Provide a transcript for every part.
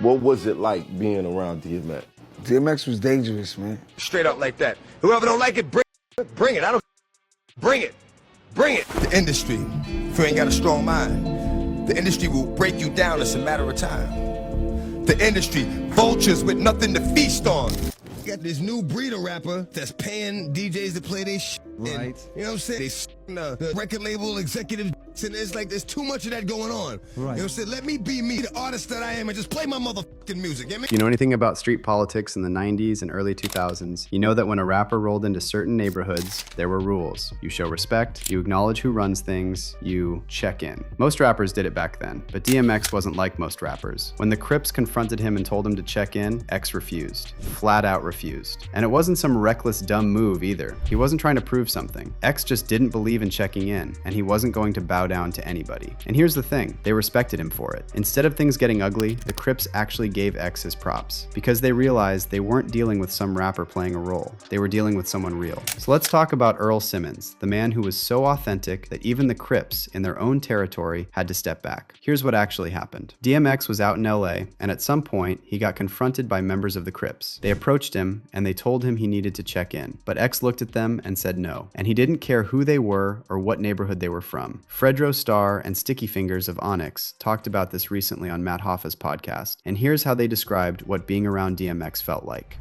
What was it like being around DMX? DMX was dangerous, man. Straight up like that. Whoever don't like it, bring it. I don't bring it. Bring it. The industry, if you ain't got a strong mind, the industry will break you down. It's a matter of time. The industry, vultures with nothing to feast on. You got this new breed of rapper that's paying DJs to play their shit. Right. And, you know what I'm saying? They the record label executive, and it's like there's too much of that going on. Right. You know what I'm saying? Let me be me, the artist that I am, and just play my motherfucking music. Get me? If you know anything about street politics in the 90s and early 2000s, you know that when a rapper rolled into certain neighborhoods, there were rules. You show respect, you acknowledge who runs things, you check in. Most rappers did it back then, but DMX wasn't like most rappers. When the Crips confronted him and told him to check in, X refused. Flat out refused. And it wasn't some reckless, dumb move either. He wasn't trying to prove something. X just didn't believe in checking in, and he wasn't going to bow down to anybody. And here's the thing, they respected him for it. Instead of things getting ugly, the Crips actually gave X his props, because they realized they weren't dealing with some rapper playing a role. They were dealing with someone real. So let's talk about Earl Simmons, the man who was so authentic that even the Crips, in their own territory, had to step back. Here's what actually happened. DMX was out in LA, and at some point, he got confronted by members of the Crips. They approached him, and they told him he needed to check in. But X looked at them and said no. And he didn't care who they were or what neighborhood they were from. Fredro Starr and Sticky Fingers of Onyx talked about this recently on Matt Hoffa's podcast, and here's how they described what being around DMX felt like.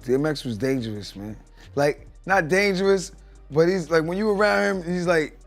DMX was dangerous, man. Like, not dangerous, but he's like, when you around him, he's like,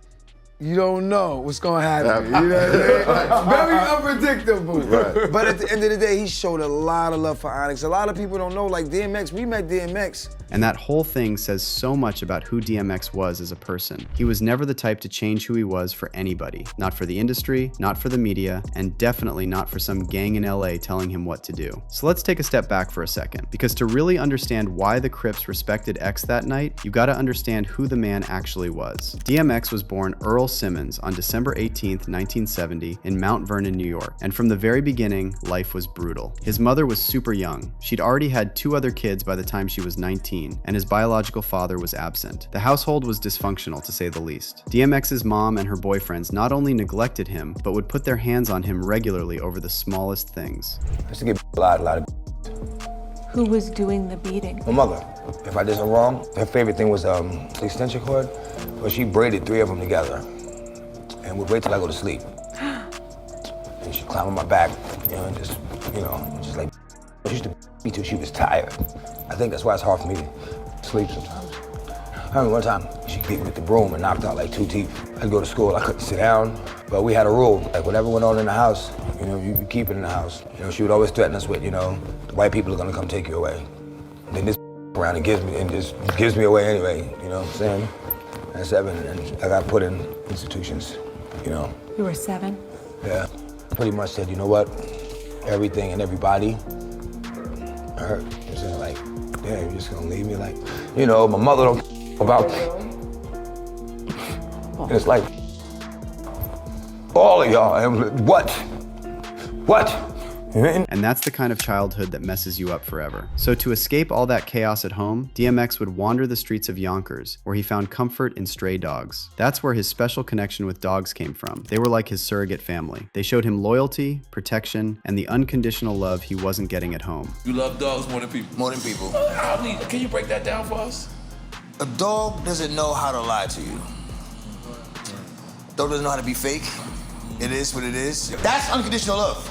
you don't know what's gonna happen. You know what I mean? Very unpredictable. Right. But at the end of the day, he showed a lot of love for Onyx. A lot of people don't know, like DMX, we met DMX. And that whole thing says so much about who DMX was as a person. He was never the type to change who he was for anybody. Not for the industry, not for the media, and definitely not for some gang in LA telling him what to do. So let's take a step back for a second, because to really understand why the Crips respected X that night, you gotta understand who the man actually was. DMX was born Earl Simmons on December 18th, 1970 in Mount Vernon, New York. And from the very beginning, life was brutal. His mother was super young. She'd already had 2 other kids by the time she was 19, and his biological father was absent. The household was dysfunctional, to say the least. DMX's mom and her boyfriends not only neglected him, but would put their hands on him regularly over the smallest things. I used to get a lot of. Who was doing the beating? My mother. If I did something wrong, her favorite thing was the extension cord, but she braided 3 of them together, and would wait till I go to sleep. And she'd climb on my back, and just like, she used to beat me till she was tired. I think that's why it's hard for me to sleep sometimes. I remember one time, she beat me with the broom and knocked out like 2 teeth. I'd go to school, I couldn't sit down, but we had a rule, like whatever went on in the house, you keep it in the house. She would always threaten us with, the white people are gonna come take you away. And then this around and just gives me away anyway, you know what I'm saying? At 7, and I got put in institutions, You were 7? Yeah, pretty much said, you know what? Everything and everybody hurt. You know, like, damn, you're just gonna leave me? Like, my mother don't about me. And it's like, all of y'all, and what? And that's the kind of childhood that messes you up forever. So to escape all that chaos at home, DMX would wander the streets of Yonkers, where he found comfort in stray dogs. That's where his special connection with dogs came from. They were like his surrogate family. They showed him loyalty, protection, and the unconditional love he wasn't getting at home. You love dogs more than people? More than people. Can you break that down for us? A dog doesn't know how to lie to you. Dog doesn't know how to be fake. It is what it is. That's unconditional love.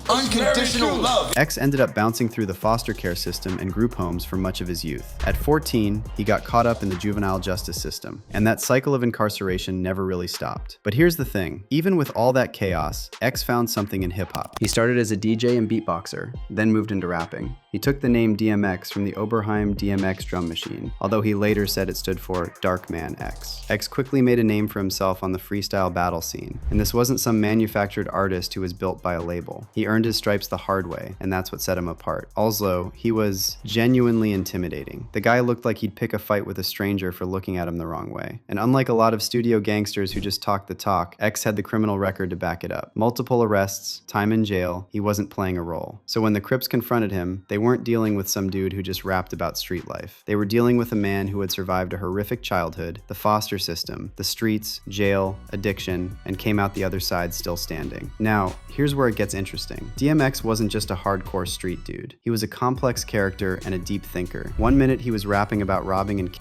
Unconditional love. X ended up bouncing through the foster care system and group homes for much of his youth. At 14, he got caught up in the juvenile justice system, and that cycle of incarceration never really stopped. But here's the thing, even with all that chaos, X found something in hip-hop. He started as a DJ and beatboxer, then moved into rapping. He took the name DMX from the Oberheim DMX drum machine, although he later said it stood for Dark Man X. X quickly made a name for himself on the freestyle battle scene, and this wasn't some manufactured artist who was built by a label. He earned his stripes the hard way, and that's what set him apart. Also, he was genuinely intimidating. The guy looked like he'd pick a fight with a stranger for looking at him the wrong way. And unlike a lot of studio gangsters who just talk the talk, X had the criminal record to back it up. Multiple arrests, time in jail, he wasn't playing a role. So when the Crips confronted him, they weren't dealing with some dude who just rapped about street life. They were dealing with a man who had survived a horrific childhood, the foster system, the streets, jail, addiction, and came out the other side still standing. Now, here's where it gets interesting. DMX wasn't just a hardcore street dude. He was a complex character and a deep thinker. One minute he was rapping about robbing and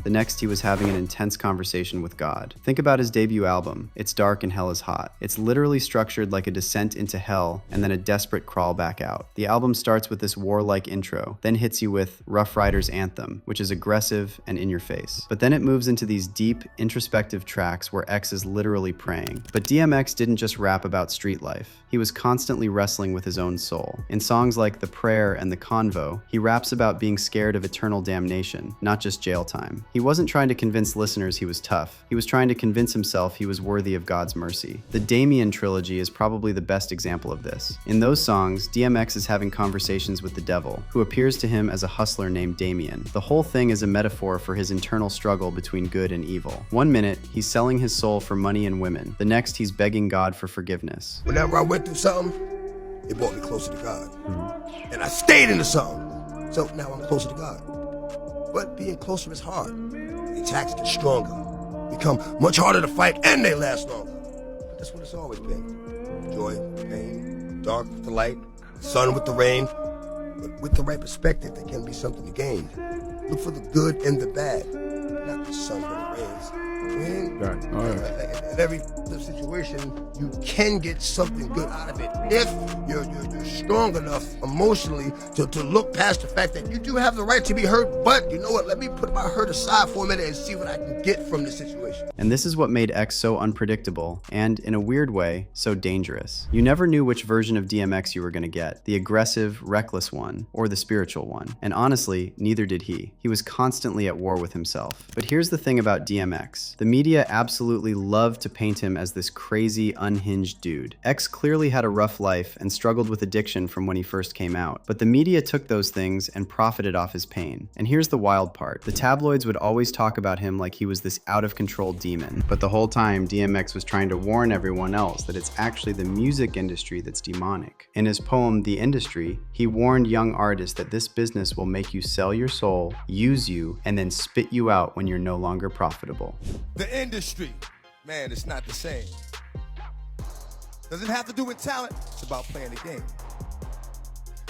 the next, he was having an intense conversation with God. Think about his debut album, It's Dark and Hell is Hot. It's literally structured like a descent into hell and then a desperate crawl back out. The album starts with this warlike intro, then hits you with Rough Riders Anthem, which is aggressive and in your face. But then it moves into these deep, introspective tracks where X is literally praying. But DMX didn't just rap about street life. He was constantly wrestling with his own soul. In songs like The Prayer and The Convo, he raps about being scared of eternal damnation, not just jail time. He wasn't trying to convince listeners he was tough. He was trying to convince himself he was worthy of God's mercy. The Damien trilogy is probably the best example of this. In those songs, DMX is having conversations with the devil, who appears to him as a hustler named Damien. The whole thing is a metaphor for his internal struggle between good and evil. One minute, he's selling his soul for money and women. The next, he's begging God for forgiveness. Whenever I went through something, it brought me closer to God. And I stayed in the something. So now I'm closer to God. But being closer is hard. The attacks get stronger, become much harder to fight, and they last longer. But that's what it's always been. Joy, pain, dark with the light, sun with the rain. But with the right perspective, there can be something to gain. Look for the good and the bad, not the sun when it rains. Right. All right. In every situation, you can get something good out of it if you're strong enough emotionally to look past the fact that you do have the right to be hurt, but you know what, let me put my hurt aside for a minute and see what I can get from this situation. And this is what made X so unpredictable and, in a weird way, so dangerous. You never knew which version of DMX you were going to get, the aggressive, reckless one, or the spiritual one. And honestly, neither did he. He was constantly at war with himself. But here's the thing about DMX. The media absolutely loved to paint him as this crazy, unhinged dude. X clearly had a rough life and struggled with addiction from when he first came out, but the media took those things and profited off his pain. And here's the wild part. The tabloids would always talk about him like he was this out-of-control demon, but the whole time DMX was trying to warn everyone else that it's actually the music industry that's demonic. In his poem, The Industry, he warned young artists that this business will make you sell your soul, use you, and then spit you out when you're no longer profitable. The industry, man, it's not the same. Doesn't have to do with talent, it's about playing the game.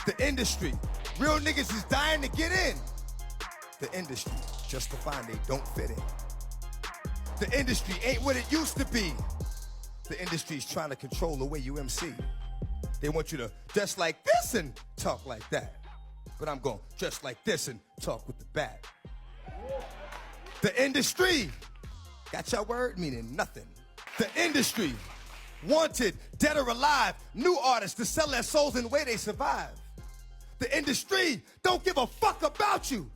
The industry, real niggas is dying to get in. The industry, just to find they don't fit in. The industry ain't what it used to be. The industry's trying to control the way you MC. They want you to dress like this and talk like that. But I'm going to dress like this and talk with the back. The industry, got your word? Meaning nothing. The industry wanted, dead or alive, new artists to sell their souls in the way they survive. The industry don't give a fuck about you,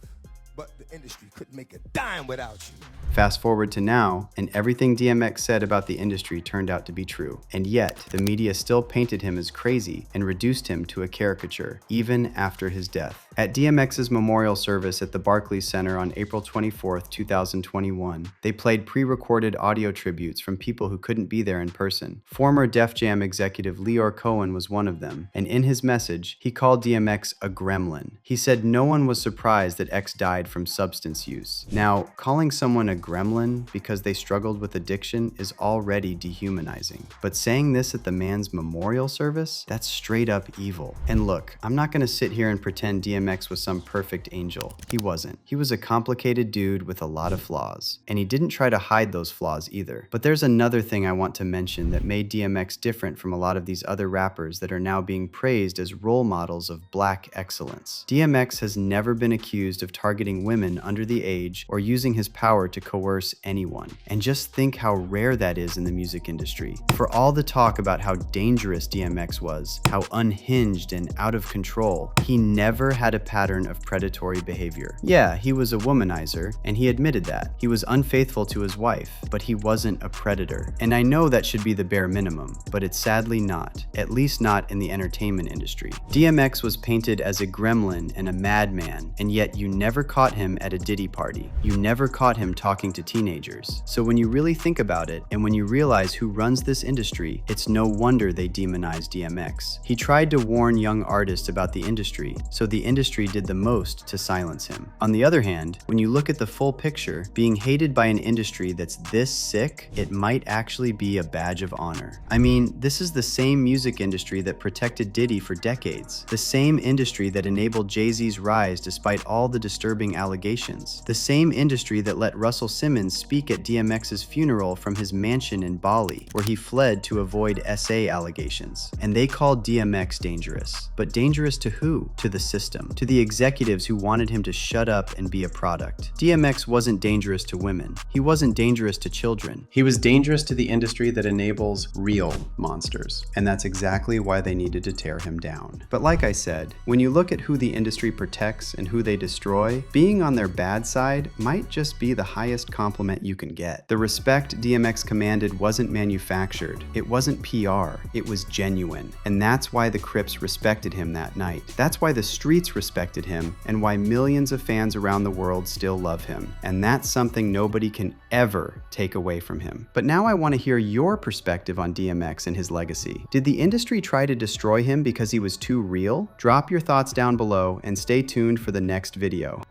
but the industry couldn't make a dime without you. Fast forward to now, and everything DMX said about the industry turned out to be true. And yet, the media still painted him as crazy and reduced him to a caricature, even after his death. At DMX's memorial service at the Barclays Center on April 24, 2021, they played pre-recorded audio tributes from people who couldn't be there in person. Former Def Jam executive Leor Cohen was one of them, and in his message, he called DMX a gremlin. He said no one was surprised that X died from substance use. Now, calling someone a gremlin because they struggled with addiction is already dehumanizing. But saying this at the man's memorial service, that's straight up evil. And look, I'm not gonna sit here and pretend DMX was some perfect angel. He wasn't. He was a complicated dude with a lot of flaws. And he didn't try to hide those flaws either. But there's another thing I want to mention that made DMX different from a lot of these other rappers that are now being praised as role models of black excellence. DMX has never been accused of targeting women under the age or using his power to coerce anyone. And just think how rare that is in the music industry. For all the talk about how dangerous DMX was, how unhinged and out of control, he never had a pattern of predatory behavior. Yeah, he was a womanizer, and he admitted that. He was unfaithful to his wife, but he wasn't a predator. And I know that should be the bare minimum, but it's sadly not, at least not in the entertainment industry. DMX was painted as a gremlin and a madman, and yet you never caught him at a Diddy party. You never caught him talking talking to teenagers. So when you really think about it, and when you realize who runs this industry, it's no wonder they demonize DMX. He tried to warn young artists about the industry, so the industry did the most to silence him. On the other hand, when you look at the full picture, being hated by an industry that's this sick, it might actually be a badge of honor. I mean, this is the same music industry that protected Diddy for decades, the same industry that enabled Jay-Z's rise despite all the disturbing allegations, the same industry that let Russell Simmons speak at DMX's funeral from his mansion in Bali, where he fled to avoid SA allegations. And they called DMX dangerous. But dangerous to who? To the system, to the executives who wanted him to shut up and be a product. DMX wasn't dangerous to women. He wasn't dangerous to children. He was dangerous to the industry that enables real monsters. And that's exactly why they needed to tear him down. But like I said, when you look at who the industry protects and who they destroy, being on their bad side might just be the highest compliment you can get. The respect DMX commanded wasn't manufactured. It wasn't PR. It was genuine. And that's why the Crips respected him that night. That's why the streets respected him, and why millions of fans around the world still love him. And that's something nobody can ever take away from him. But now I want to hear your perspective on DMX and his legacy. Did the industry try to destroy him because he was too real? Drop your thoughts down below and stay tuned for the next video.